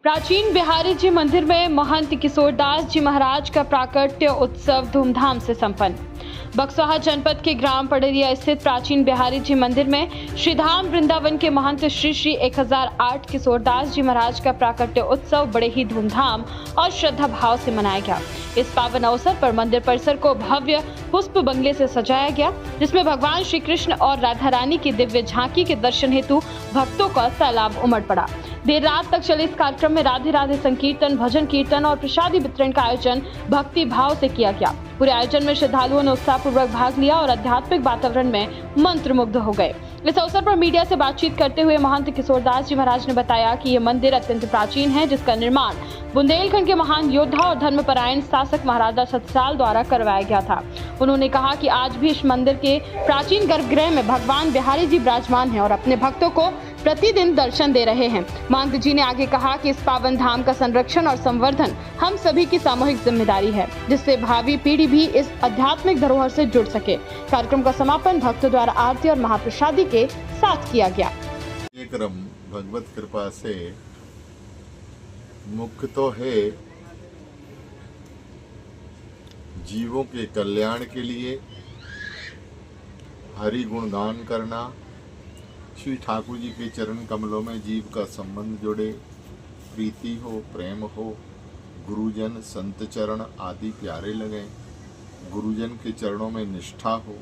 प्राचीन बिहारी जी मंदिर में महंत किशोरदास जी महाराज का प्राकट्य उत्सव धूमधाम से संपन्न। बक्सवाहा जनपद के ग्राम पडरिया स्थित प्राचीन बिहारी जी मंदिर में श्रीधाम वृंदावन के महंत श्री श्री 1008 किशोरदास जी महाराज का प्राकट्य उत्सव बड़े ही धूमधाम और श्रद्धा भाव से मनाया गया। इस पावन अवसर पर मंदिर परिसर को भव्य पुष्प बंगले से सजाया गया, जिसमें भगवान श्री कृष्ण और राधा रानी की दिव्य झांकी के दर्शन हेतु भक्तों का सैलाब उमड़ पड़ा। देर रात तक चले इस कार्यक्रम में राधे राधे संकीर्तन, भजन कीर्तन और प्रसादी वितरण का आयोजन भक्ति भाव से किया गया। पूरे आयोजन में श्रद्धालुओं ने उत्साहपूर्वक भाग लिया और आध्यात्मिक वातावरण में मंत्रमुग्ध हो गए। इस अवसर पर मीडिया से बातचीत करते हुए महंत किशोरदास जी महाराज ने बताया कि ये मंदिर अत्यंत प्राचीन है, जिसका निर्माण बुंदेलखंड के महान योद्धा और धर्मपरायण शासक महाराजा सतसाल द्वारा करवाया गया था। उन्होंने कहा कि आज भी इस मंदिर के प्राचीन गर्भगृह में भगवान बिहारी जी विराजमान हैं और अपने भक्तों को प्रतिदिन दर्शन दे रहे हैं। महंत जी ने आगे कहा कि इस पावन धाम का संरक्षण और संवर्धन हम सभी की सामूहिक जिम्मेदारी है, जिससे भावी पीढ़ी भी इस आध्यात्मिक धरोहर से जुड़ सके। कार्यक्रम का समापन भक्तों द्वारा आरती और महाप्रसादी के साथ किया गया। ये क्रम भगवत कृपा से मुख्य तो है जीवों के कल्याण के लिए हरि गुणगान करना, श्री ठाकुर जी के चरण कमलों में जीव का संबंध जुड़े, प्रीति हो, प्रेम हो, गुरुजन संत चरण आदि प्यारे लगे, गुरुजन के चरणों में निष्ठा हो,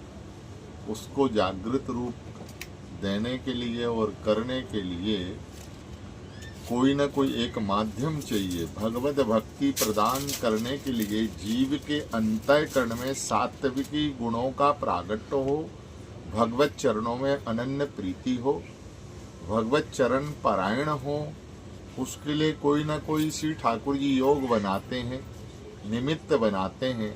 उसको जागृत रूप देने के लिए और करने के लिए कोई न कोई एक माध्यम चाहिए। भगवत भक्ति प्रदान करने के लिए जीव के अंतःकरण में सात्विकी गुणों का प्रागट्य हो, भगवत चरणों में अनन्य प्रीति हो, भगवत चरण पारायण हो, उसके लिए कोई ना कोई श्री ठाकुर जी योग बनाते हैं, निमित्त बनाते हैं।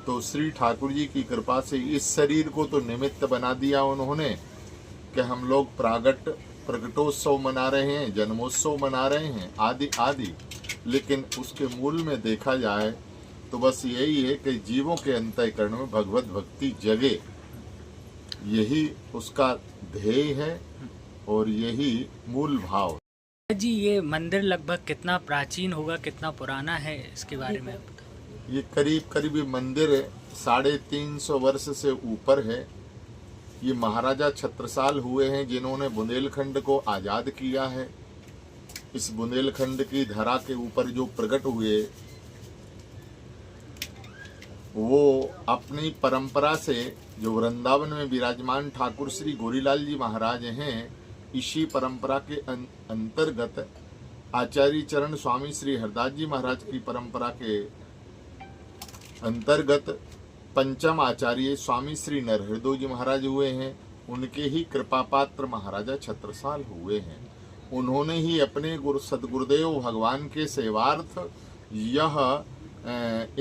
तो श्री ठाकुर जी की कृपा से इस शरीर को तो निमित्त बना दिया उन्होंने कि हम लोग प्रगटोत्सव मना रहे हैं, जन्मोत्सव मना रहे हैं आदि आदि, लेकिन उसके मूल में देखा जाए तो बस यही है कि जीवों के अंतःकरण में भगवत भक्ति जगे, यही उसका ध्येय है और यही मूल भाव जी। ये मंदिर लगभग कितना प्राचीन होगा, कितना पुराना है, इसके बारे में? ये करीब मंदिर 350 वर्ष से ऊपर है। ये महाराजा छत्रसाल हुए हैं जिन्होंने बुंदेलखंड को आज़ाद किया है। इस बुंदेलखंड की धरा के ऊपर जो प्रकट हुए वो अपनी परंपरा से जो वृंदावन में विराजमान ठाकुर श्री गोरीलाल जी महाराज हैं, इसी परंपरा के अंतर्गत आचार्य चरण स्वामी श्री हरदास जी महाराज की परंपरा के अंतर्गत पंचम आचार्य स्वामी श्री नरहृदय जी महाराज हुए हैं। उनके ही कृपा पात्र महाराजा छत्रसाल हुए हैं। उन्होंने ही अपने सदगुरुदेव भगवान के सेवार्थ यह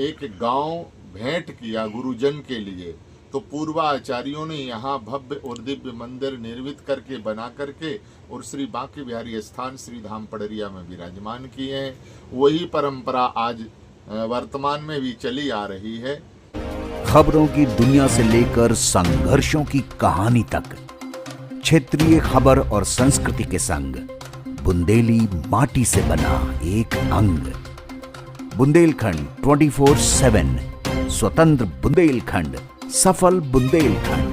एक गांव भेंट किया गुरुजन के लिए। तो पूर्व आचार्यों ने यहाँ भव्य और दिव्य मंदिर निर्मित करके बना करके और श्री बांके बिहारी स्थान श्री धाम पडरिया में विराजमान किए हैं। वही परंपरा आज वर्तमान में भी चली आ रही है। खबरों की दुनिया से लेकर संघर्षों की कहानी तक, क्षेत्रीय खबर और संस्कृति के संग बुंदेली माटी से बना एक अंग। बुंदेलखंड 24/7, स्वतंत्र बुंदेलखंड, सफल बुंदेलखंड।